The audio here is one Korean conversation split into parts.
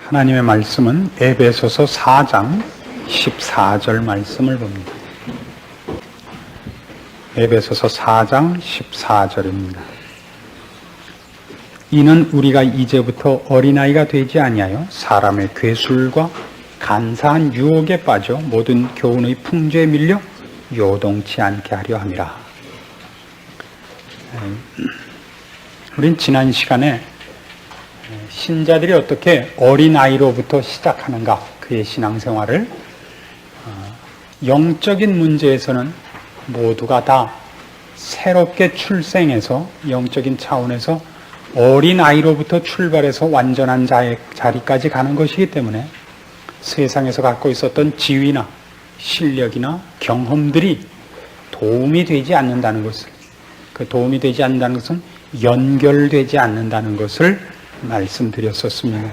하나님의 말씀은 에베소서 4장 14절 말씀을 봅니다. 에베소서 4장 14절입니다. 이는 우리가 이제부터 어린아이가 되지 아니하여 사람의 괴술과 간사한 유혹에 빠져 모든 교훈의 풍조에 밀려 요동치 않게 하려 함이라. 우린 지난 시간에 신자들이 어떻게 어린아이로부터 시작하는가, 그의 신앙생활을 영적인 문제에서는 모두가 다 새롭게 출생해서 영적인 차원에서 어린아이로부터 출발해서 완전한 자의 자리까지 가는 것이기 때문에 세상에서 갖고 있었던 지위나 실력이나 경험들이 도움이 되지 않는다는 것을, 그 도움이 되지 않는다는 것은 연결되지 않는다는 것을 말씀드렸었습니다.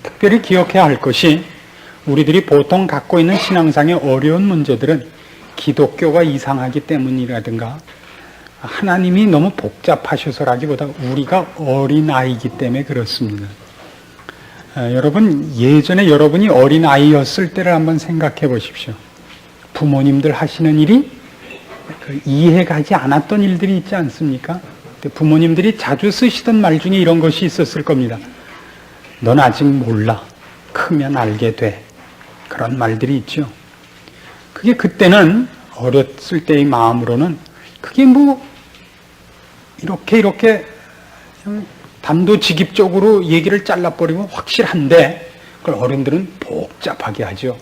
특별히 기억해야 할 것이, 우리들이 보통 갖고 있는 신앙상의 어려운 문제들은 기독교가 이상하기 때문이라든가 하나님이 너무 복잡하셔서라기보다 우리가 어린아이이기 때문에 그렇습니다. 여러분, 예전에 여러분이 어린아이였을 때를 한번 생각해 보십시오. 부모님들 하시는 일이 이해가지 않았던 일들이 있지 않습니까? 부모님들이 자주 쓰시던 말 중에 이런 것이 있었을 겁니다. 넌 아직 몰라. 크면 알게 돼. 그런 말들이 있죠. 그게 그때는 어렸을 때의 마음으로는 그게 뭐 이렇게 단도직입적으로 얘기를 잘라버리면 확실한데, 그걸 어른들은 복잡하게 하죠.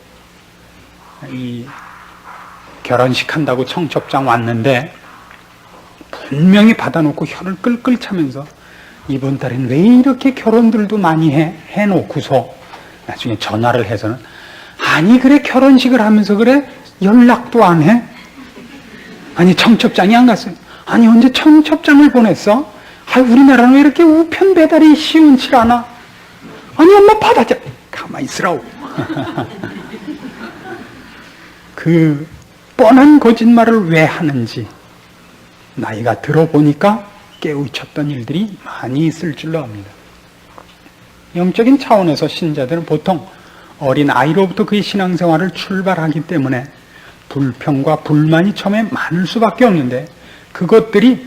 이 결혼식 한다고 청첩장 왔는데 분명히 받아놓고 혀를 끌끌 차면서 이번 달엔 왜 이렇게 결혼들도 많이 해놓고서 나중에 전화를 해서는, 아니 그래 결혼식을 하면서 그래 연락도 안 해? 아니 청첩장이 안 갔어요. 아니 언제 청첩장을 보냈어? 아, 우리나라는 왜 이렇게 우편 배달이 시원치 않아? 아니 엄마 받아자. 가만히 있으라고. 그 뻔한 거짓말을 왜 하는지 나이가 들어보니까 깨우쳤던 일들이 많이 있을 줄로 압니다. 영적인 차원에서 신자들은 보통 어린 아이로부터 그의 신앙생활을 출발하기 때문에 불평과 불만이 처음에 많을 수밖에 없는데, 그것들이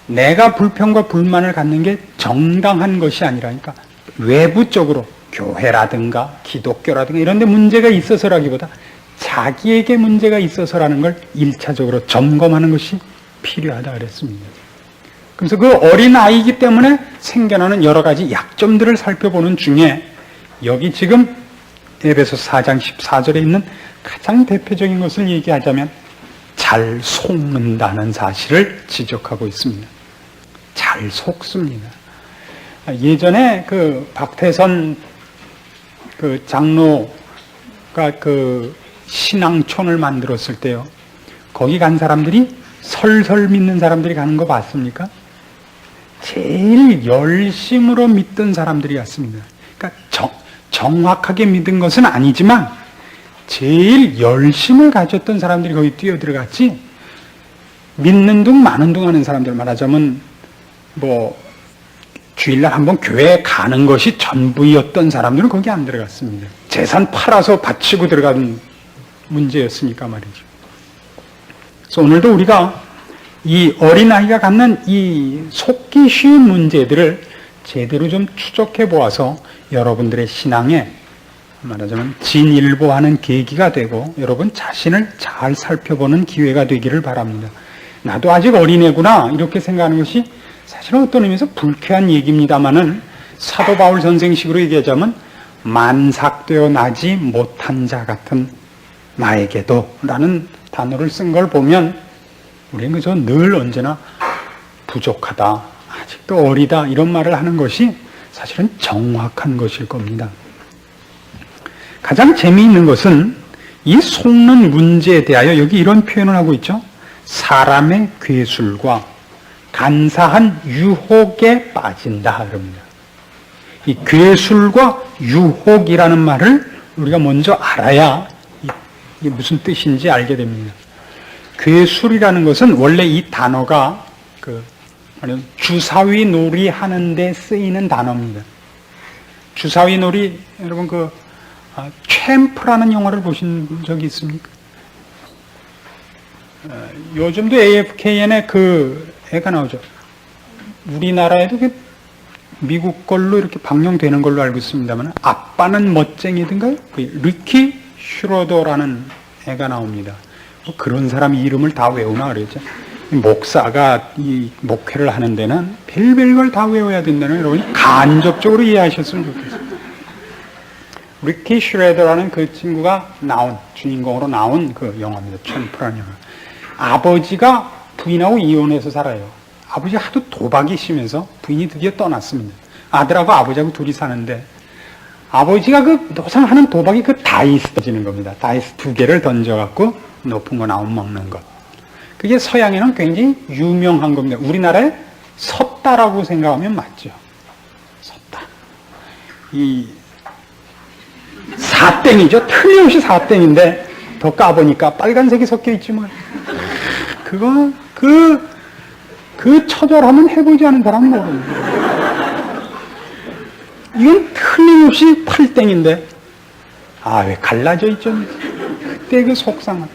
내가 불평과 불만을 갖는 게 정당한 것이 아니라니까, 외부적으로 교회라든가 기독교라든가 이런 데 문제가 있어서라기보다 자기에게 문제가 있어서라는 걸 1차적으로 점검하는 것이 필요하다 그랬습니다. 그래서 그 어린아이이기 때문에 생겨나는 여러 가지 약점들을 살펴보는 중에 여기 지금 에베소 4장 14절에 있는 가장 대표적인 것을 얘기하자면 잘 속는다는 사실을 지적하고 있습니다. 잘 속습니다. 예전에 그 박태선 그 장로가 그 신앙촌을 만들었을 때요, 거기 간 사람들이 설설 믿는 사람들이 가는 거 봤습니까? 제일 열심으로 믿던 사람들이 왔습니다. 그러니까 정확하게 믿은 것은 아니지만 제일 열심을 가졌던 사람들이 거기 뛰어들어갔지, 믿는 둥 마는 둥 하는 사람들, 말하자면 뭐 주일날 한번 교회에 가는 것이 전부였던 사람들은 거기 안 들어갔습니다. 재산 팔아서 바치고 들어간 문제였으니까 말이죠. 그래서 오늘도 우리가 이 어린아이가 갖는 이 속기 쉬운 문제들을 제대로 좀 추적해 보아서 여러분들의 신앙에 말하자면 진일보하는 계기가 되고 여러분 자신을 잘 살펴보는 기회가 되기를 바랍니다. 나도 아직 어린애구나 이렇게 생각하는 것이 사실은 어떤 의미에서 불쾌한 얘기입니다마는, 사도 바울 선생식으로 얘기하자면 만삭되어 나지 못한 자 같은 나에게도 라는 단어를 쓴 걸 보면 우리는 그저 늘 언제나 부족하다, 아직도 어리다 이런 말을 하는 것이 사실은 정확한 것일 겁니다. 가장 재미있는 것은 이 속는 문제에 대하여 여기 이런 표현을 하고 있죠. 사람의 괴술과 간사한 유혹에 빠진다 그럽니다. 이 괴술과 유혹이라는 말을 우리가 먼저 알아야 이게 무슨 뜻인지 알게 됩니다. 괴술이라는 것은 원래 이 단어가 주사위 놀이 하는 데 쓰이는 단어입니다. 주사위 놀이, 여러분 챔프라는 영화를 보신 적이 있습니까? 요즘도 AFKN에 그 애가 나오죠. 우리나라에도 미국 걸로 이렇게 방영되는 걸로 알고 있습니다만, 아빠는 멋쟁이든가요? 리키 슈로더라는 애가 나옵니다. 뭐 그런 사람 이름을 다 외우나 그랬죠. 목사가 이 목회를 하는 데는 별별 걸 다 외워야 된다는 여러분이 간접적으로 이해하셨으면 좋겠습니다. 리키 슈레더라는 그 친구가 주인공으로 나온 그 영화입니다. 챔프라는 영화. 아버지가 부인하고 이혼해서 살아요. 아버지가 하도 도박이 심해서 부인이 드디어 떠났습니다. 아들하고 아버지하고 둘이 사는데, 아버지가 그 노상하는 도박이 그 다이스 던지는 겁니다. 다이스 2개를 던져갖고 높은 거 나오면 먹는 것. 그게 서양에는 굉장히 유명한 겁니다. 우리나라에 섰다라고 생각하면 맞죠. 섰다. 이 사땡이죠. 틀림없이 사땡인데 더 까보니까 빨간색이 섞여 있지 뭐. 그 처절함은 해보지 않은 사람은 모릅니다. 이건 틀림없이 8땡인데, 왜 갈라져 있죠? 그때 그 속상함.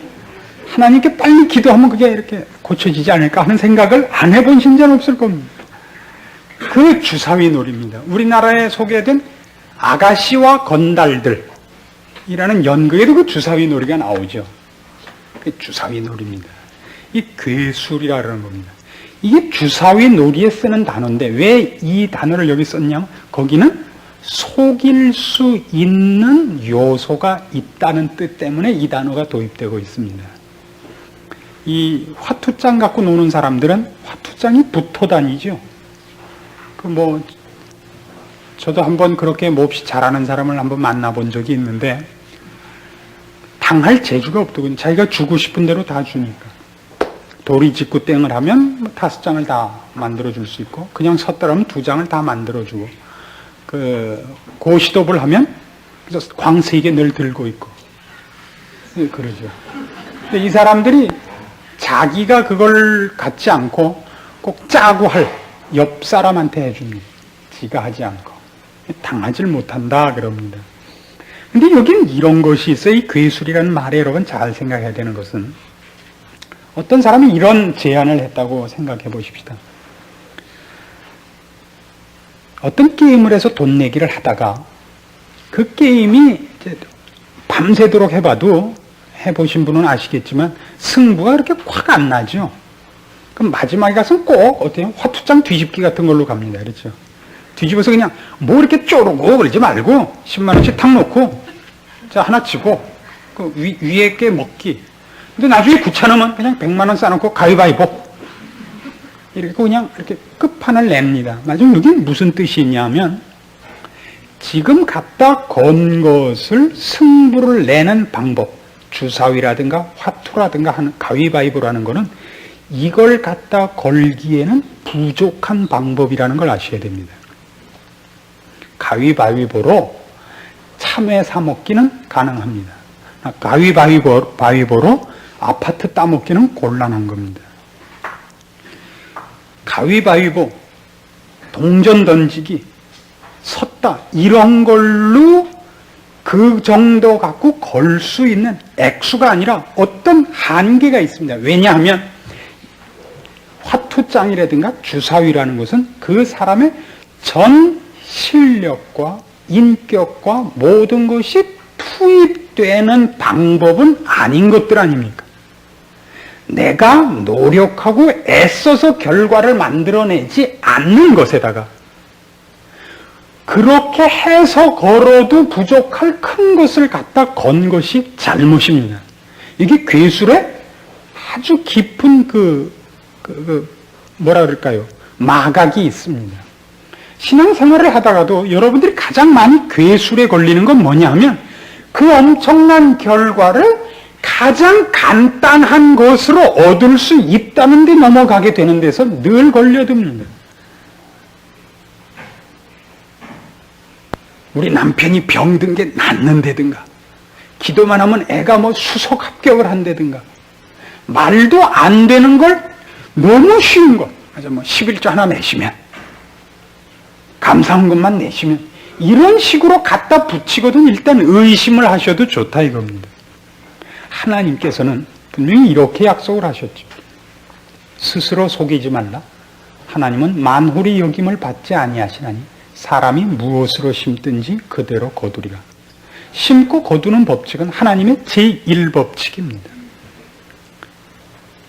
하나님께 빨리 기도하면 그게 이렇게 고쳐지지 않을까 하는 생각을 안 해본 신자는 없을 겁니다. 그 주사위 놀이입니다. 우리나라에 소개된 아가씨와 건달들이라는 연극에도 그 주사위 놀이가 나오죠. 그 주사위 놀이입니다. 이 괴술이라 그러는 겁니다. 이게 주사위 놀이에 쓰는 단어인데 왜 이 단어를 여기 썼냐면, 거기는 속일 수 있는 요소가 있다는 뜻 때문에 이 단어가 도입되고 있습니다. 이 화투장 갖고 노는 사람들은 화투장이 붙어 다니죠. 저도 한번 그렇게 몹시 잘하는 사람을 한번 만나본 적이 있는데, 당할 재주가 없더군요. 자기가 주고 싶은 대로 다 주니까. 도리 직구 땡을 하면 5장을 다 만들어줄 수 있고, 그냥 섰더라면 2장을 다 만들어주고, 고시도를 하면 광세이게 늘 들고 있고, 그러죠. 근데 이 사람들이 자기가 그걸 갖지 않고 꼭 짜고 할 옆 사람한테 해줍니다. 지가 하지 않고. 당하질 못한다 그럽니다. 근데 여기는 이런 것이 있어요. 이 괴술이라는 말에 여러분 잘 생각해야 되는 것은, 어떤 사람이 이런 제안을 했다고 생각해 보십시다. 어떤 게임을 해서 돈 내기를 하다가 그 게임이 이제 밤새도록 해봐도, 해보신 분은 아시겠지만 승부가 그렇게 확 안 나죠. 그럼 마지막에 가서는 꼭 어때요? 화투장 뒤집기 같은 걸로 갑니다. 그렇죠? 뒤집어서 그냥 뭐 이렇게 쪼르고 그러지 말고 10만 원씩 탁 놓고 자 하나 치고 그 위에 게 먹기. 근데 나중에 귀찮으면 그냥 100만 원 쌓아놓고 가위바위보 이렇게 그냥 이렇게 끝판을 냅니다. 나중에 이게 무슨 뜻이 있냐면, 지금 갖다 건 것을 승부를 내는 방법, 주사위라든가 화투라든가 하는 가위바위보라는 거는 이걸 갖다 걸기에는 부족한 방법이라는 걸 아셔야 됩니다. 가위바위보로 참외 사 먹기는 가능합니다. 가위바위보로 아파트 따먹기는 곤란한 겁니다. 가위바위보, 동전 던지기, 섰다, 이런 걸로 그 정도 갖고 걸 수 있는 액수가 아니라 어떤 한계가 있습니다. 왜냐하면 화투장이라든가 주사위라는 것은 그 사람의 전 실력과 인격과 모든 것이 투입되는 방법은 아닌 것들 아닙니까? 내가 노력하고 애써서 결과를 만들어내지 않는 것에다가 그렇게 해서 걸어도 부족할 큰 것을 갖다 건 것이 잘못입니다. 이게 괴술에 아주 깊은 뭐라 그럴까요? 마각이 있습니다. 신앙생활을 하다가도 여러분들이 가장 많이 괴술에 걸리는 건 뭐냐 하면, 그 엄청난 결과를 가장 간단한 것으로 얻을 수 있다는 데 넘어가게 되는 데서 늘 걸려듭니다. 우리 남편이 병든 게 낫는다든가, 기도만 하면 애가 수석 합격을 한다든가, 말도 안 되는 걸 너무 쉬운 것, 11조 하나 내시면, 감사헌금만 내시면, 이런 식으로 갖다 붙이거든 일단 의심을 하셔도 좋다 이겁니다. 하나님께서는 분명히 이렇게 약속을 하셨죠. 스스로 속이지 말라. 하나님은 만홀이 여김을 받지 아니하시나니 사람이 무엇으로 심든지 그대로 거두리라. 심고 거두는 법칙은 하나님의 제1법칙입니다.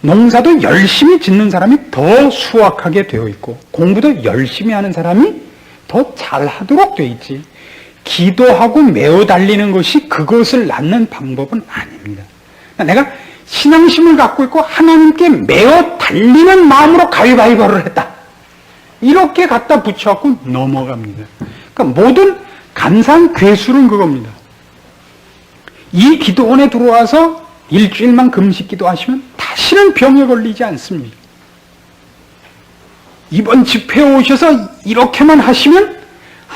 농사도 열심히 짓는 사람이 더 수확하게 되어 있고 공부도 열심히 하는 사람이 더 잘하도록 되어 있지, 기도하고 매어 달리는 것이 그것을 낳는 방법은 아닙니다. 내가 신앙심을 갖고 있고 하나님께 매어 달리는 마음으로 가위바위보를 했다, 이렇게 갖다 붙여갖고 넘어갑니다. 그러니까 모든 감사한 괴술은 그겁니다. 이 기도원에 들어와서 일주일만 금식 기도하시면 다시는 병에 걸리지 않습니다. 이번 집회에 오셔서 이렇게만 하시면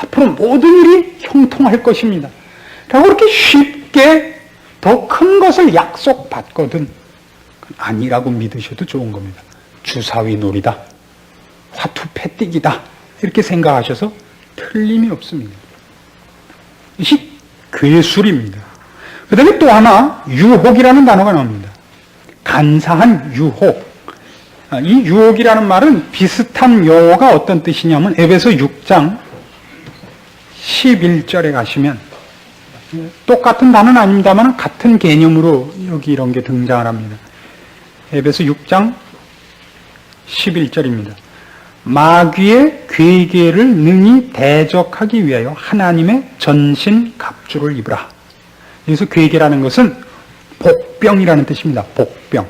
앞으로 모든 일이 형통할 것입니다. 라고 그렇게 쉽게 더 큰 것을 약속받거든 아니라고 믿으셔도 좋은 겁니다. 주사위 놀이다, 화투 패뛰기다, 이렇게 생각하셔서 틀림이 없습니다. 이것이 괴술입니다. 그 다음에 또 하나 유혹이라는 단어가 나옵니다. 간사한 유혹. 이 유혹이라는 말은 비슷한 용어가 어떤 뜻이냐면 에베소 6장 11절에 가시면, 똑같은 단어는 아닙니다만 같은 개념으로 여기 이런 게 등장을 합니다. 에베소 6장 11절입니다. 마귀의 괴계를 능히 대적하기 위하여 하나님의 전신 갑주를 입으라. 여기서 괴계라는 것은 복병이라는 뜻입니다. 복병.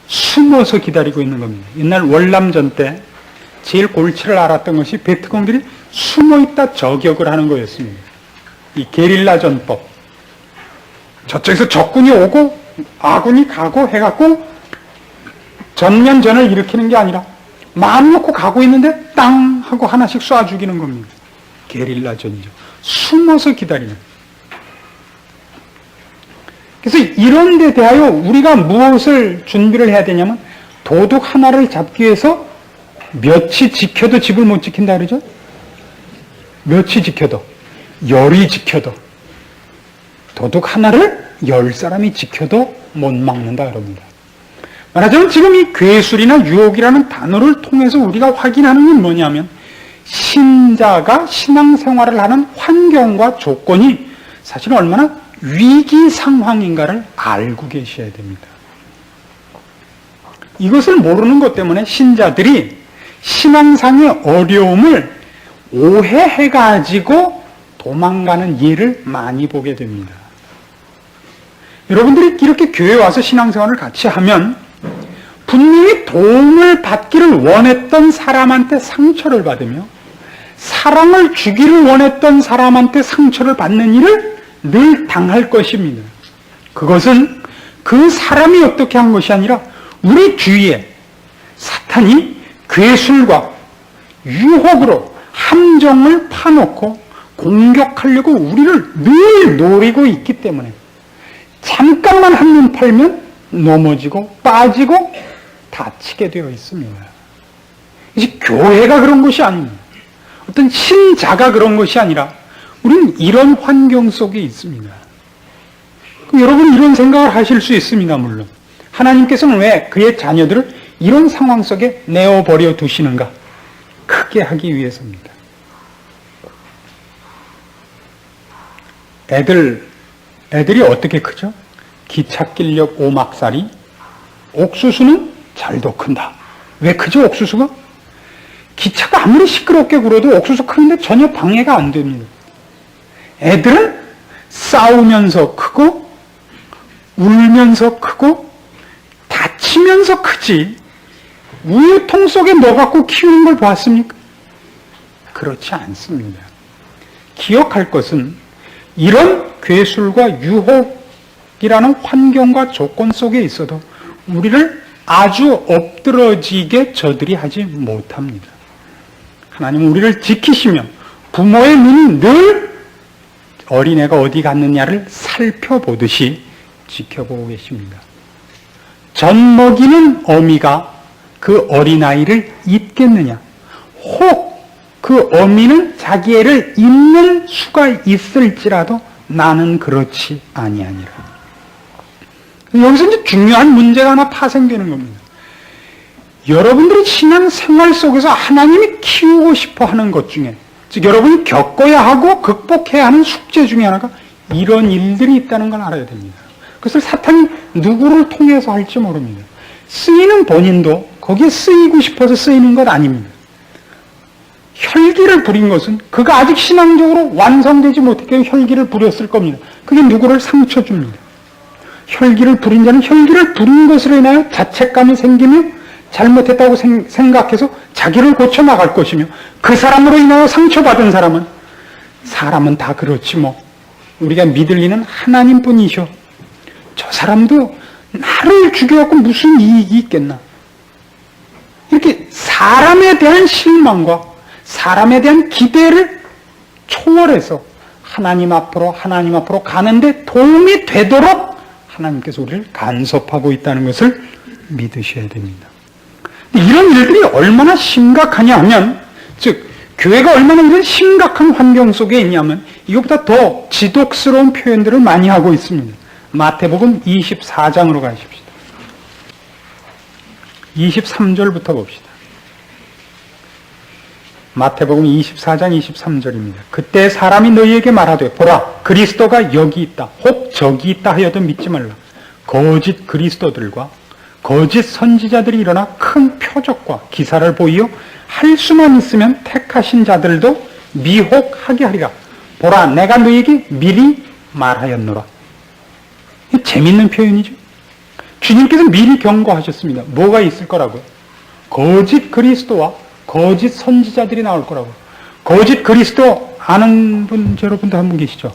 숨어서 기다리고 있는 겁니다. 옛날 월남전 때 제일 골치를 앓았던 것이 베트공들이 숨어있다 저격을 하는 거였습니다. 이 게릴라 전법. 저쪽에서 적군이 오고 아군이 가고 해갖고 전면전을 일으키는 게 아니라 마음 놓고 가고 있는데 땅 하고 하나씩 쏴 죽이는 겁니다. 게릴라 전적. 숨어서 기다리는. 그래서 이런 데 대하여 우리가 무엇을 준비를 해야 되냐면, 도둑 하나를 잡기 위해서 몇이 지켜도 집을 못 지킨다 그러죠? 몇이 지켜도, 열이 지켜도, 도둑 하나를 10사람이 지켜도 못 막는다 그럽니다. 말하자면 지금 이 괴술이나 유혹이라는 단어를 통해서 우리가 확인하는 건 뭐냐면, 신자가 신앙생활을 하는 환경과 조건이 사실 얼마나 위기 상황인가를 알고 계셔야 됩니다. 이것을 모르는 것 때문에 신자들이 신앙상의 어려움을 오해해가지고 도망가는 예를 많이 보게 됩니다. 여러분들이 이렇게 교회에 와서 신앙생활을 같이 하면 분명히 도움을 받기를 원했던 사람한테 상처를 받으며 사랑을 주기를 원했던 사람한테 상처를 받는 일을 늘 당할 것입니다. 그것은 그 사람이 어떻게 한 것이 아니라 우리 주위에 사탄이 괴술과 유혹으로 함정을 파놓고 공격하려고 우리를 늘 노리고 있기 때문에 잠깐만 한눈 팔면 넘어지고 빠지고 다치게 되어 있습니다. 이제 교회가 그런 것이 아닙니다. 어떤 신자가 그런 것이 아니라 우리는 이런 환경 속에 있습니다. 여러분 이런 생각을 하실 수 있습니다. 물론 하나님께서는 왜 그의 자녀들을 이런 상황 속에 내어버려 두시는가? 크게 하기 위해서입니다. 애들이 어떻게 크죠? 기찻길녘 오막살이, 옥수수는 잘도 큰다. 왜 크죠, 옥수수가? 기차가 아무리 시끄럽게 굴어도 옥수수 크는데 전혀 방해가 안 됩니다. 애들은 싸우면서 크고 울면서 크고 다치면서 크지, 우유통 속에 넣어갖고 키우는 걸 봤습니까? 그렇지 않습니다. 기억할 것은 이런 괴술과 유혹이라는 환경과 조건 속에 있어도 우리를 아주 엎드러지게 저들이 하지 못합니다. 하나님은 우리를 지키시며 부모의 눈이 늘 어린애가 어디 갔느냐를 살펴보듯이 지켜보고 계십니다. 젖 먹이는 어미가 그 어린아이를 잊겠느냐? 혹 그 어미는 자기 애를 잊는 수가 있을지라도 나는 그렇지 아니하니라. 여기서 이제 중요한 문제가 하나 파생되는 겁니다. 여러분들이 신앙생활 속에서 하나님이 키우고 싶어 하는 것 중에, 즉 여러분이 겪어야 하고 극복해야 하는 숙제 중에 하나가 이런 일들이 있다는 걸 알아야 됩니다. 그것을 사탄이 누구를 통해서 할지 모릅니다. 쓰이는 본인도 거기에 쓰이고 싶어서 쓰이는 것 아닙니다. 혈기를 부린 것은 그가 아직 신앙적으로 완성되지 못했기에 혈기를 부렸을 겁니다. 그게 누구를 상처 줍니다. 혈기를 부린 자는 혈기를 부린 것으로 인하여 자책감이 생기며 잘못했다고 생각해서 자기를 고쳐나갈 것이며, 그 사람으로 인하여 상처받은 사람은 다 그렇지 뭐, 우리가 믿을 이는 하나님뿐이셔. 저 사람도 나를 죽여갖고 무슨 이익이 있겠나. 이렇게 사람에 대한 실망과 사람에 대한 기대를 초월해서 하나님 앞으로 가는데 도움이 되도록 하나님께서 우리를 간섭하고 있다는 것을 믿으셔야 됩니다. 이런 일들이 얼마나 심각하냐 하면, 즉 교회가 얼마나 이런 심각한 환경 속에 있냐면 이것보다 더 지독스러운 표현들을 많이 하고 있습니다. 마태복음 24장으로 가십시다. 23절부터 봅시다. 마태복음 24장 23절입니다. 그때 사람이 너희에게 말하되 보라 그리스도가 여기 있다 혹 저기 있다 하여도 믿지 말라. 거짓 그리스도들과 거짓 선지자들이 일어나 큰 표적과 기사를 보이어 할 수만 있으면 택하신 자들도 미혹하게 하리라. 보라 내가 너희에게 미리 말하였노라. 재밌는 표현이죠. 주님께서 미리 경고하셨습니다. 뭐가 있을 거라고요? 거짓 그리스도와 거짓 선지자들이 나올 거라고요. 거짓 그리스도 아는 분, 여러분도 한 분 계시죠?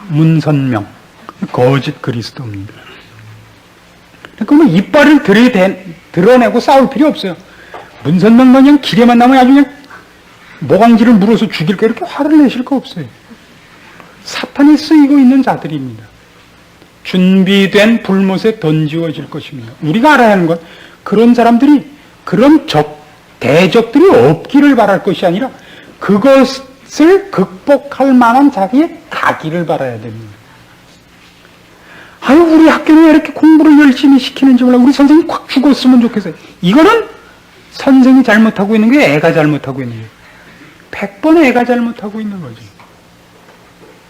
문선명. 거짓 그리스도입니다. 그러면 이빨을 드러내고 싸울 필요 없어요. 문선명만 그냥 길에만 나면 아주 그냥 모강지를 물어서 죽일 거 이렇게 화를 내실 거 없어요. 사탄이 쓰이고 있는 자들입니다. 준비된 불못에 던지워질 것입니다. 우리가 알아야 하는 건 그런 사람들이, 그런 대적들이 없기를 바랄 것이 아니라 그것을 극복할 만한 자리에 가기를 바라야 됩니다. 아유, 우리 학교는 왜 이렇게 공부를 열심히 시키는지 몰라. 우리 선생님이 콱 죽었으면 좋겠어요. 이거는 선생이 잘못하고 있는 게 애가 잘못하고 있는 거예요. 100번 애가 잘못하고 있는 거죠.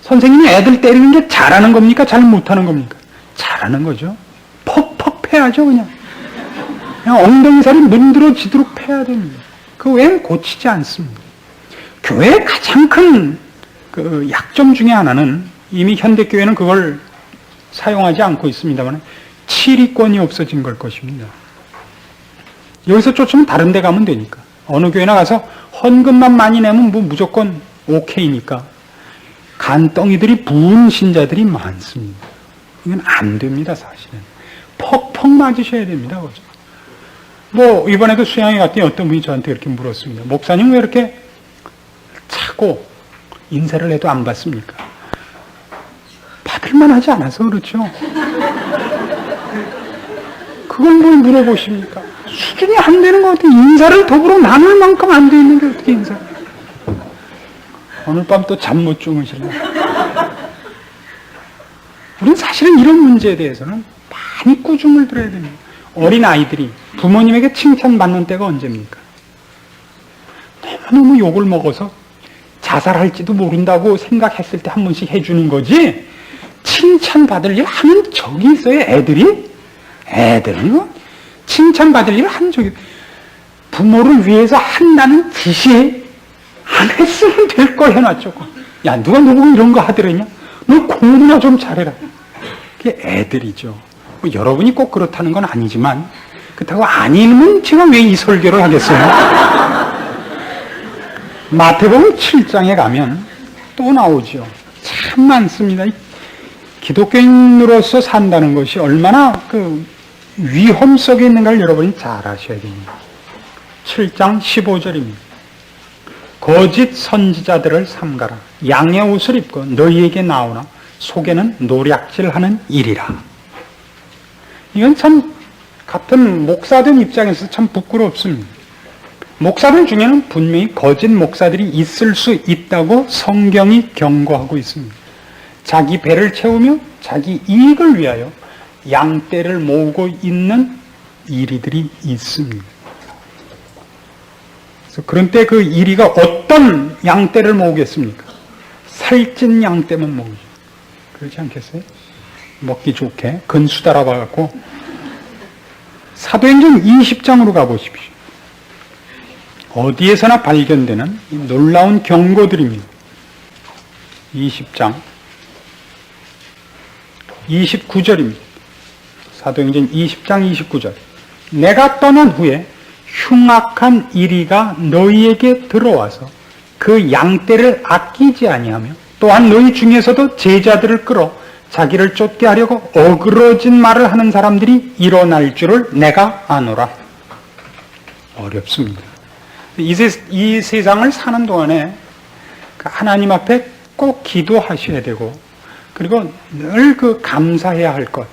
선생님이 애들 때리는 게 잘하는 겁니까? 잘못하는 겁니까? 잘하는 거죠. 퍽퍽 패야죠, 그냥 엉덩이살이 문드러지도록 패야 됩니다. 그 외엔 고치지 않습니다. 교회의 가장 큰 그 약점 중에 하나는, 이미 현대교회는 그걸 사용하지 않고 있습니다만, 치리권이 없어진 걸 것입니다. 여기서 쫓으면 다른 데 가면 되니까. 어느 교회나 가서 헌금만 많이 내면 뭐 무조건 오케이니까 간덩이들이 부은 신자들이 많습니다. 이건 안 됩니다, 사실은. 퍽퍽 맞으셔야 됩니다. 그죠? 뭐 이번에도 수양회 갔더니 어떤 분이 저한테 이렇게 물었습니다. 목사님 왜 이렇게 차고 인사를 해도 안 받습니까? 받을만 하지 않아서 그렇죠. 그걸 뭘 물어보십니까? 수준이 안 되는 것 같아요. 인사를 더불어 나눌 만큼 안 돼 있는데 어떻게 인사를. 오늘 밤 또 잠 못 주무실래요? 우리는 사실은 이런 문제에 대해서는 많이 꾸중을 들어야 됩니다. 어린 아이들이 부모님에게 칭찬받는 때가 언제입니까? 너무너무 욕을 먹어서 자살할지도 모른다고 생각했을 때 한 번씩 해주는 거지, 칭찬받을 일 하는 적이 있어요, 애들은 칭찬받을 일 한 적이, 부모를 위해서 한다는 짓이 안 했으면 될 거 해놨죠. 야, 누가 누구 이런 거 하더랬냐? 너 공부나 좀 잘해라. 그게 애들이죠. 뭐 여러분이 꼭 그렇다는 건 아니지만, 그렇다고 아니면 제가 왜 이 설교를 하겠어요? 마태복음 7장에 가면 또 나오죠. 참 많습니다. 기독교인으로서 산다는 것이 얼마나 그 위험 속에 있는가를 여러분이 잘 아셔야 됩니다. 7장 15절입니다. 거짓 선지자들을 삼가라. 양의 옷을 입고 너희에게 나오나 속에는 노략질하는 일이라. 이건 참 같은 목사된 입장에서 참 부끄럽습니다. 목사들 중에는 분명히 거짓 목사들이 있을 수 있다고 성경이 경고하고 있습니다. 자기 배를 채우며 자기 이익을 위하여 양떼를 모으고 있는 이리들이 있습니다. 그래서 그런 때 그 이리가 어떤 양떼를 모으겠습니까? 살찐 양떼만 모으죠. 그렇지 않겠어요? 먹기 좋게 근수 달아봐갖고 사도행전 20장으로 가보십시오. 어디에서나 발견되는 놀라운 경고들입니다. 20장 29절입니다. 사도행전 20장 29절. 내가 떠난 후에 흉악한 이리가 너희에게 들어와서 그 양떼를 아끼지 아니하며 또한 너희 중에서도 제자들을 끌어 자기를 쫓게 하려고 어그러진 말을 하는 사람들이 일어날 줄을 내가 아노라. 어렵습니다. 이 세상을 사는 동안에 하나님 앞에 꼭 기도하셔야 되고, 그리고 늘 감사해야 할 것,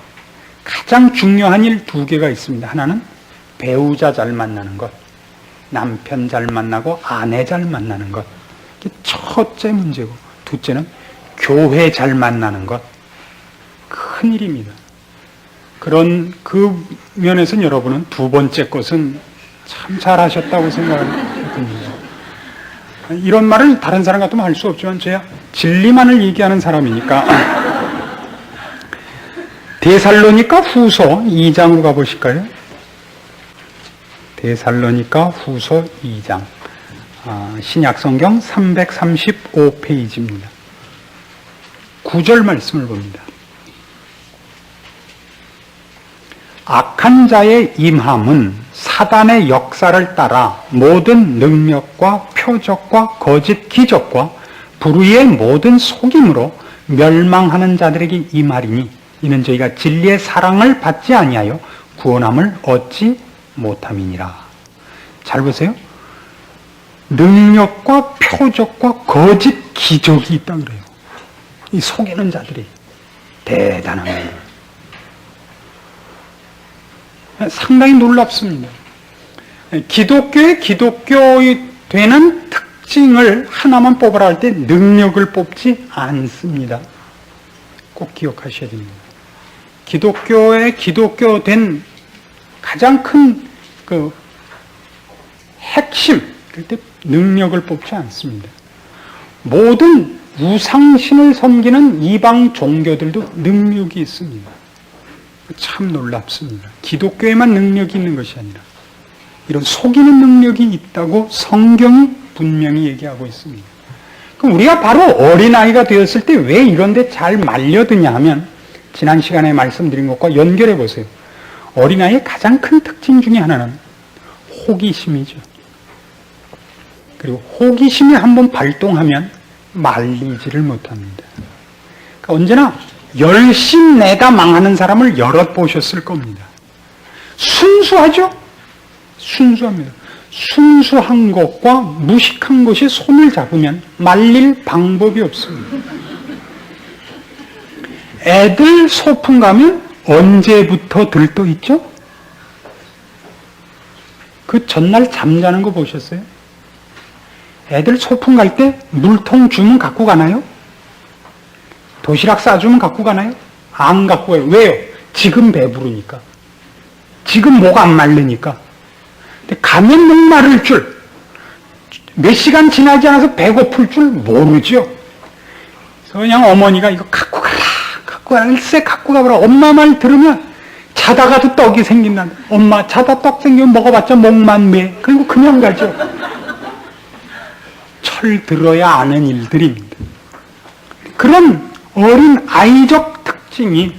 가장 중요한 일 2개가 있습니다. 하나는 배우자 잘 만나는 것, 남편 잘 만나고 아내 잘 만나는 것. 이게 첫째 문제고, 둘째는 교회 잘 만나는 것. 큰일입니다. 그런 그 면에서는 여러분은 2번째 것은 참 잘하셨다고 생각합니다. 이런 말을 다른 사람 같으면 할 수 없지만 제가 진리만을 얘기하는 사람이니까 데살로니가 후서 2장으로 가보실까요? 데살로니가 후서 2장 신약성경 335페이지입니다. 9절 말씀을 봅니다. 악한 자의 임함은 사단의 역사를 따라 모든 능력과 표적과 거짓 기적과 불의의 모든 속임으로 멸망하는 자들에게 임하리니 이는 저희가 진리의 사랑을 받지 아니하여 구원함을 얻지 못함이니라. 잘 보세요. 능력과 표적과 거짓 기적이 있다 그래요. 이 속이는 자들이 대단합니다. 상당히 놀랍습니다. 기독교의 되는 특징을 하나만 뽑으라 할 때 능력을 뽑지 않습니다. 꼭 기억하셔야 됩니다. 기독교 된 가장 큰 핵심, 그럴 때 능력을 뽑지 않습니다. 모든 우상신을 섬기는 이방 종교들도 능력이 있습니다. 참 놀랍습니다. 기독교에만 능력이 있는 것이 아니라 이런 속이는 능력이 있다고 성경이 분명히 얘기하고 있습니다. 그럼 우리가 바로 어린아이가 되었을 때 왜 이런 데 잘 말려드냐 하면 지난 시간에 말씀드린 것과 연결해 보세요. 어린아이의 가장 큰 특징 중에 하나는 호기심이죠. 그리고 호기심이 한번 발동하면 말리지를 못합니다. 그러니까 언제나 열심내다 망하는 사람을 여럿 보셨을 겁니다. 순수하죠? 순수합니다. 순수한 것과 무식한 것이 손을 잡으면 말릴 방법이 없습니다. 애들 소풍 가면 언제부터 들떠 있죠? 그 전날 잠자는 거 보셨어요? 애들 소풍 갈 때 물통 주면 갖고 가나요? 도시락 싸주면 갖고 가나요? 안 갖고 가요. 왜요? 지금 배부르니까. 지금 목 안 마르니까. 근데 가면 목마를 줄, 몇 시간 지나지 않아서 배고플 줄 모르죠. 그래서 그냥 어머니가 이거 갖고 가라, 갖고 가라, 일세 갖고 가보라. 엄마 말 들으면 자다가도 떡이 생긴다. 엄마 자다 떡 생기면 먹어봤자 목만 매. 그리고 그냥 가죠. 철 들어야 아는 일들입니다. 그런 어린 아이적 특징이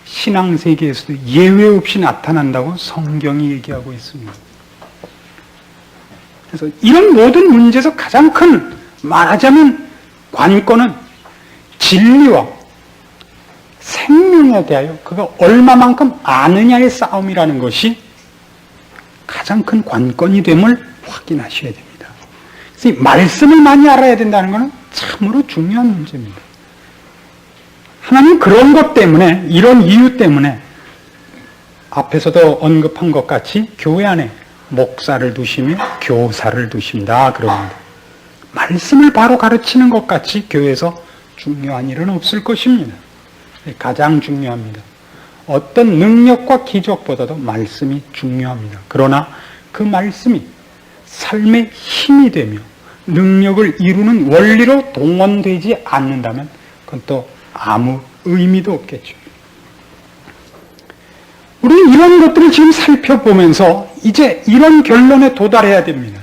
신앙세계에서도 예외 없이 나타난다고 성경이 얘기하고 있습니다. 그래서 이런 모든 문제에서 가장 큰, 말하자면 관건은 진리와 생명에 대하여 그가 얼마만큼 아느냐의 싸움이라는 것이 가장 큰 관건이 됨을 확인하셔야 됩니다. 그래서 이 말씀을 많이 알아야 된다는 것은 참으로 중요한 문제입니다. 하나님 그런 것 때문에, 이런 이유 때문에 앞에서도 언급한 것 같이 교회 안에 목사를 두시며 교사를 두신다 그럽니다. 말씀을 바로 가르치는 것 같이 교회에서 중요한 일은 없을 것입니다. 가장 중요합니다. 어떤 능력과 기적보다도 말씀이 중요합니다. 그러나 그 말씀이 삶의 힘이 되며 능력을 이루는 원리로 동원되지 않는다면 그건 또 아무 의미도 없겠죠. 우리는 이런 것들을 지금 살펴보면서 이제 이런 결론에 도달해야 됩니다.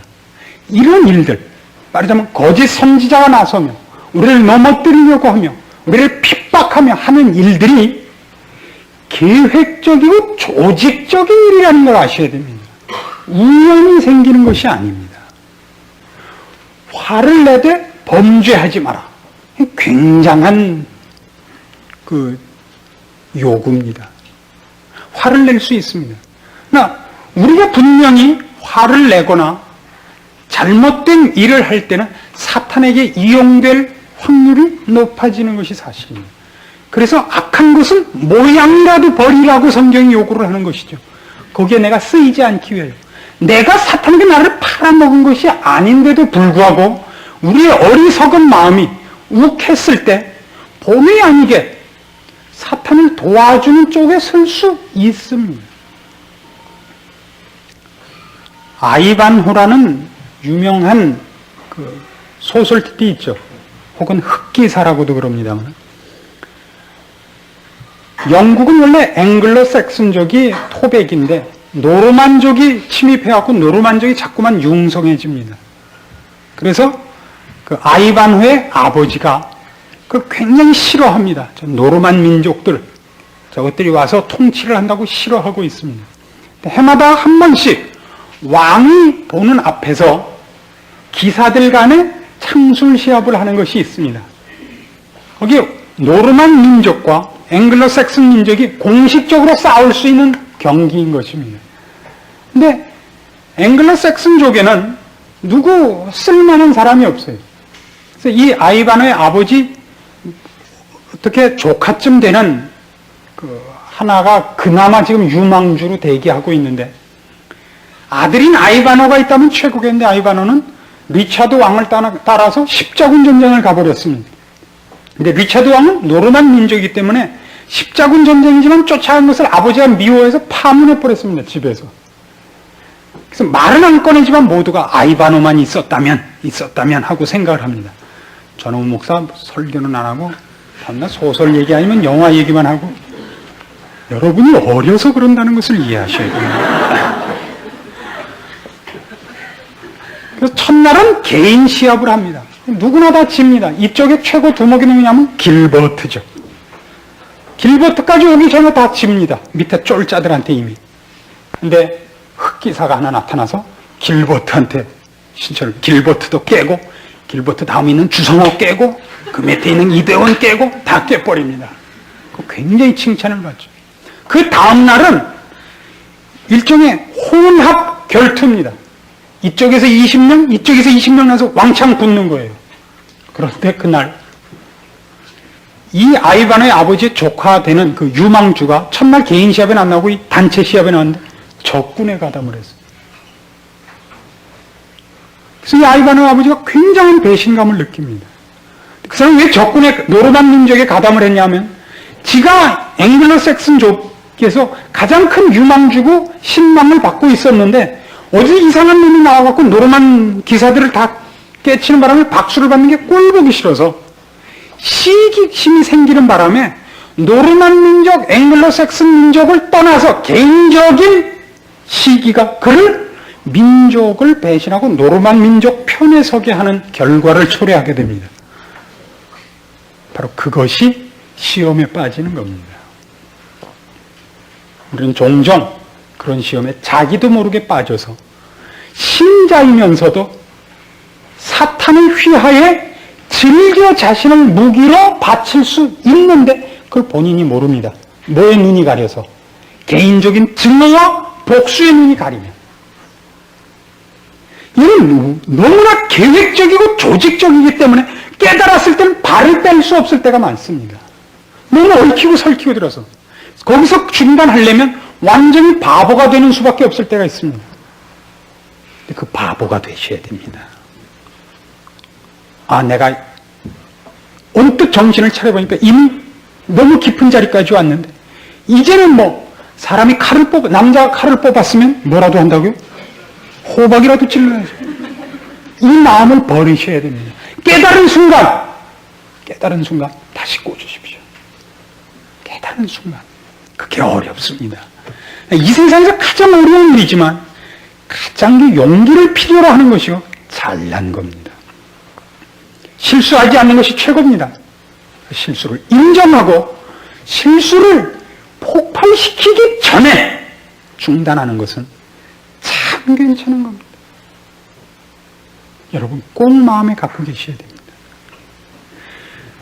이런 일들, 말하자면 거짓 선지자가 나서며 우리를 넘어뜨리려고 하며 우리를 핍박하며 하는 일들이 계획적이고 조직적인 일이라는 걸 아셔야 됩니다. 우연히 생기는 것이 아닙니다. 화를 내되 범죄하지 마라. 굉장한 그 요구입니다. 화를 낼 수 있습니다. 그러나 우리가 분명히 화를 내거나 잘못된 일을 할 때는 사탄에게 이용될 확률이 높아지는 것이 사실입니다. 그래서 악한 것은 모양이라도 버리라고 성경이 요구를 하는 것이죠. 거기에 내가 쓰이지 않기 위하여. 내가 사탄에게 나를 팔아먹은 것이 아닌데도 불구하고 우리의 어리석은 마음이 욱했을 때 본의 아니게 사탄을 도와주는 쪽에 설 수 있습니다. 아이반호라는 유명한 그 소설티 있죠. 혹은 흑기사라고도 그럽니다만. 영국은 원래 앵글로색슨족이 토백인데 노르만족이 침입해갖고 노르만족이 자꾸만 융성해집니다. 그래서 그 아이반호의 아버지가 그걸 굉장히 싫어합니다. 노르만 민족들, 저것들이 와서 통치를 한다고 싫어하고 있습니다. 해마다 한 번씩 왕이 보는 앞에서 기사들 간에 창술 시합을 하는 것이 있습니다. 거기 노르만 민족과 앵글로색슨 민족이 공식적으로 싸울 수 있는 경기인 것입니다. 근데 앵글로색슨족에는 누구 쓸만한 사람이 없어요. 그래서 이 아이반호의 아버지 어떻게 조카쯤 되는 그 하나가 그나마 지금 유망주로 대기하고 있는데 아들인 아이반호가 있다면 최고겠는데 아이반호는 리차드 왕을 따라서 십자군 전쟁을 가버렸습니다. 근데 리차드 왕은 노르만 민족이기 때문에 십자군 전쟁이지만 쫓아간 것을 아버지가 미워해서 파문해버렸습니다. 집에서. 그래서 말은 안 꺼내지만 모두가 아이반호만 있었다면 하고 생각을 합니다. 전원 목사 설교는 안 하고 밤낮 소설 얘기 아니면 영화 얘기만 하고 여러분이 어려서 그런다는 것을 이해하셔야 됩니다. 그래서 첫날은 개인 시합을 합니다. 누구나 다 집니다. 이쪽에 최고 두목이 누구냐면 길버트죠. 길버트까지 오기 전에 다 집니다. 밑에 쫄자들한테 이미. 근데 흑기사가 하나 나타나서 길버트한테 신철 길버트도 깨고 길버트 다음에 있는 주성호 깨고 그 밑에 있는 이대원 깨고 다 깨버립니다. 굉장히 칭찬을 받죠. 그 다음 날은 일종의 혼합 결투입니다. 이쪽에서 20명, 이쪽에서 20명 나서 왕창 붙는 거예요. 그런데 그날 이 아이반의 아버지의 조카 되는 그 유망주가 첫날 개인 시합에 안 나오고 이 단체 시합에 나왔는데 적군에 가담을 했어요. 그래서 이 아이반의 아버지가 굉장한 배신감을 느낍니다. 그 사람이 왜 적군의 노르만 민족에 가담을 했냐면 지가 앵글로색슨족에서 가장 큰 유망주고 신망을 받고 있었는데 어디 이상한 놈이 나와갖고 노르만 기사들을 다 깨치는 바람에 박수를 받는 게 꼴보기 싫어서 시기심이 생기는 바람에 노르만 민족, 앵글로색슨 민족을 떠나서 개인적인 시기가 그를 민족을 배신하고 노르만 민족 편에 서게 하는 결과를 초래하게 됩니다. 바로 그것이 시험에 빠지는 겁니다. 우리는 종종 그런 시험에 자기도 모르게 빠져서 신자이면서도 사탄의 휘하에 즐겨 자신을 무기로 바칠 수 있는데 그걸 본인이 모릅니다. 뭐에 눈이 가려서? 개인적인 증오와 복수의 눈이 가리면. 이는 너무나 계획적이고 조직적이기 때문에 깨달았을 때는 발을 뺄 수 없을 때가 많습니다. 너무 얽히고 설키고 들어서. 거기서 중단하려면 완전히 바보가 되는 수밖에 없을 때가 있습니다. 그 바보가 되셔야 됩니다. 내가 언뜻 정신을 차려보니까 이미 너무 깊은 자리까지 왔는데, 이제는 사람이 남자가 칼을 뽑았으면 뭐라도 한다고요? 호박이라도 찔러야죠. 이 마음을 버리셔야 됩니다. 깨달은 순간 다시 꽂으십시오. 깨달은 순간. 그게 어렵습니다. 이 세상에서 가장 어려운 일이지만 가장 용기를 필요로 하는 것이요, 잘난 겁니다. 실수하지 않는 것이 최고입니다. 실수를 인정하고 실수를 폭발시키기 전에 중단하는 것은 참 괜찮은 겁니다. 여러분 꼭 마음에 갖고 계셔야 됩니다.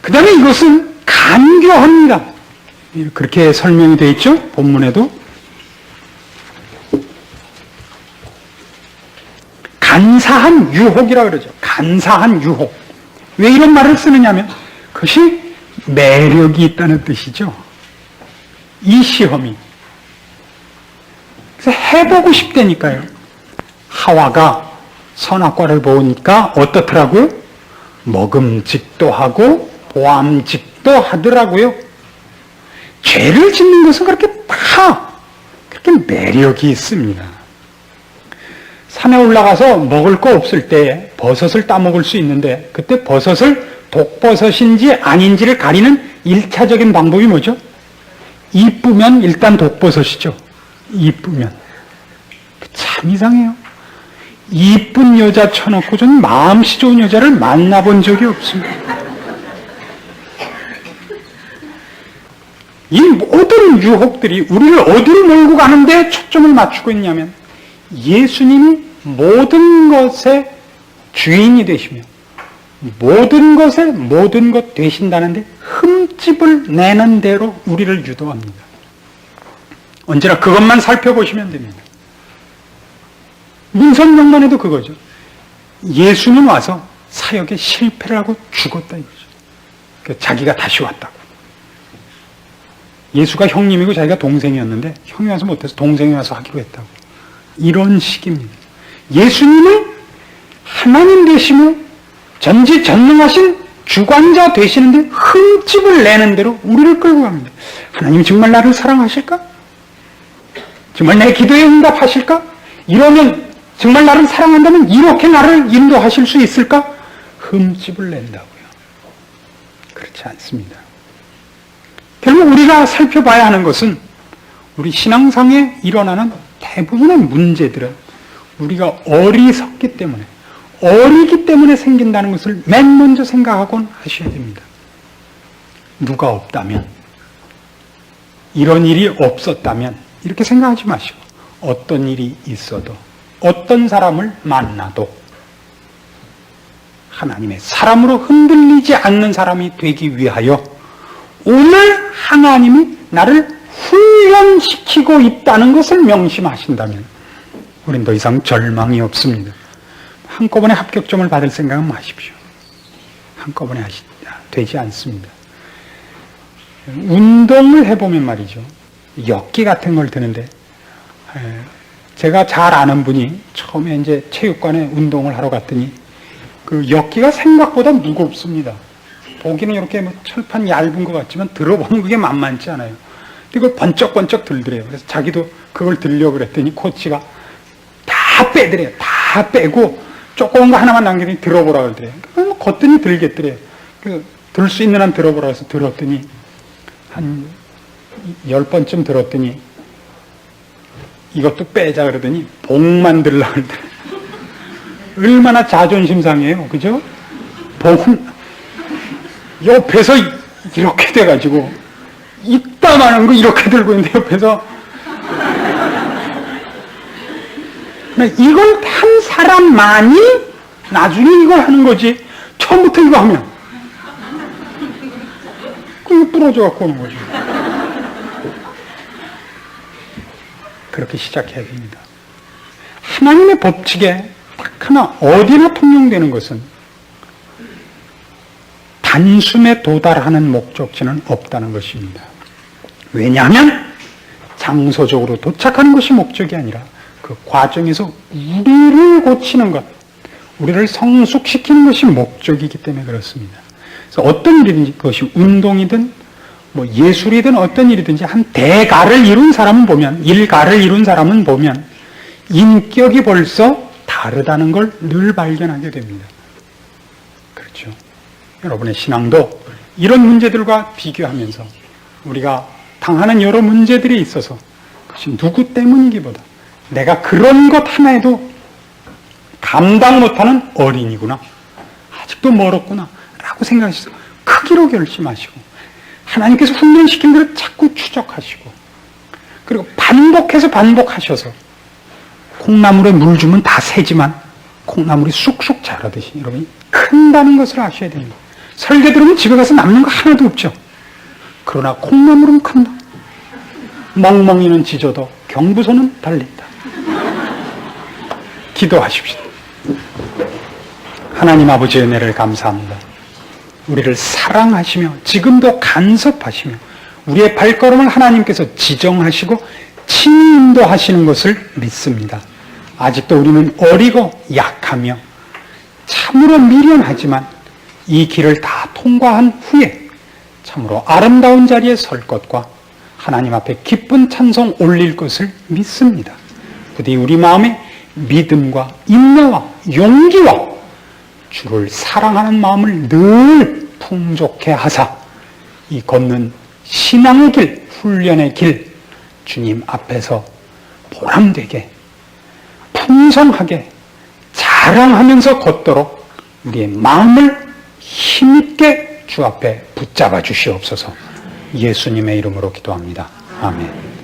그 다음에 이것은 간교합니다. 그렇게 설명이 되어 있죠. 본문에도. 간사한 유혹이라고 그러죠. 간사한 유혹. 왜 이런 말을 쓰느냐면 그것이 매력이 있다는 뜻이죠. 이 시험이. 그래서 해보고 싶다니까요. 하와가 선악과를 보니까 어떻더라고요? 먹음직도 하고 보암직도 하더라고요. 죄를 짓는 것은 그렇게 매력이 있습니다. 산에 올라가서 먹을 거 없을 때 버섯을 따먹을 수 있는데, 그때 버섯을 독버섯인지 아닌지를 가리는 1차적인 방법이 뭐죠? 이쁘면 일단 독버섯이죠. 이쁘면. 참 이상해요. 이쁜 여자 쳐놓고 전 마음씨 좋은 여자를 만나본 적이 없습니다. 이 모든 유혹들이 우리를 어디로 몰고 가는데 초점을 맞추고 있냐면, 예수님이 모든 것의 주인이 되시며 모든 것에 모든 것 되신다는데 흠집을 내는 대로 우리를 유도합니다. 언제나 그것만 살펴보시면 됩니다. 민선명만에도 그거죠. 예수는 와서 사역에 실패를 하고 죽었다 이거죠. 자기가 다시 왔다고. 예수가 형님이고 자기가 동생이었는데 형이 와서 못해서 동생이 와서 하기로 했다고. 이런 식입니다. 예수님은 하나님 되시며 전지전능하신 주관자 되시는데 흠집을 내는 대로 우리를 끌고 갑니다. 하나님이 정말 나를 사랑하실까? 정말 내 기도에 응답하실까? 이러면 정말 나를 사랑한다면 이렇게 나를 인도하실 수 있을까? 흠집을 낸다고요. 그렇지 않습니다. 결국 우리가 살펴봐야 하는 것은 우리 신앙상에 일어나는 대부분의 문제들은 우리가 어리석기 때문에, 어리기 때문에 생긴다는 것을 맨 먼저 생각하곤 하셔야 됩니다. 누가 없다면, 이런 일이 없었다면 이렇게 생각하지 마시고, 어떤 일이 있어도, 어떤 사람을 만나도 하나님의 사람으로 흔들리지 않는 사람이 되기 위하여 오늘 하나님이 나를 훈련시키고 있다는 것을 명심하신다면 우린 더 이상 절망이 없습니다. 한꺼번에 합격점을 받을 생각은 마십시오. 한꺼번에 되지 않습니다. 운동을 해보면 말이죠. 역기 같은 걸 드는데, 제가 잘 아는 분이 처음에 이제 체육관에 운동을 하러 갔더니 그 역기가 생각보다 무겁습니다. 보기는 이렇게 철판 얇은 것 같지만 들어보면 그게 만만치 않아요. 근데 그걸 번쩍번쩍 들더래요. 그래서 자기도 그걸 들려고 그랬더니 코치가 다 빼더래요. 다 빼고 조그만 거 하나만 남기더니 들어보라 그러더래요. 걷더니 들겠더래요. 들 수 있는 한 들어보라 해서 들었더니 한 10번쯤 들었더니 이것도 빼자 그러더니 봉만 들라 그러더래요. 얼마나 자존심 상해요. 그죠? 봉 옆에서 이렇게 돼가지고 이따만한 거 이렇게 들고 있는데 옆에서 이걸 한 사람만이 나중에 이걸 하는 거지 처음부터 이거 하면 그게 부러져 갖고 오는 거죠. 그렇게 시작해야 됩니다. 하나님의 법칙에 딱 하나 어디나 통용되는 것은 단숨에 도달하는 목적지는 없다는 것입니다. 왜냐하면 장소적으로 도착하는 것이 목적이 아니라 그 과정에서 우리를 고치는 것, 우리를 성숙시키는 것이 목적이기 때문에 그렇습니다. 그래서 어떤 일이든지 그것이 운동이든 뭐 예술이든 어떤 일이든지 한 대가를 이룬 사람은 보면, 일가를 이룬 사람은 보면 인격이 벌써 다르다는 걸 늘 발견하게 됩니다. 그렇죠. 여러분의 신앙도 이런 문제들과 비교하면서 우리가 당하는 여러 문제들이 있어서 그것이 누구 때문이기보다 내가 그런 것 하나에도 감당 못하는 어린이구나, 아직도 멀었구나 라고 생각하셔서 크기로 결심하시고 하나님께서 훈련시킨 대로 자꾸 추적하시고 그리고 반복하셔서 콩나물에 물 주면 다 새지만 콩나물이 쑥쑥 자라듯이 여러분이 큰다는 것을 아셔야 됩니다. 설계 들으면 집에 가서 남는 거 하나도 없죠. 그러나 콩나물은 큰다. 멍멍이는 짖어도 경부소는 달린다. 기도하십시다. 하나님 아버지의 은혜를 감사합니다. 우리를 사랑하시며 지금도 간섭하시며 우리의 발걸음을 하나님께서 지정하시고 친히 인도하시는 것을 믿습니다. 아직도 우리는 어리고 약하며 참으로 미련하지만 이 길을 다 통과한 후에 참으로 아름다운 자리에 설 것과 하나님 앞에 기쁜 찬송 올릴 것을 믿습니다. 부디 우리 마음에 믿음과 인내와 용기와 주를 사랑하는 마음을 늘 풍족해 하사 이 걷는 신앙의 길, 훈련의 길 주님 앞에서 보람되게 풍성하게 자랑하면서 걷도록 우리의 마음을 힘있게 주 앞에 붙잡아 주시옵소서. 예수님의 이름으로 기도합니다. 아멘.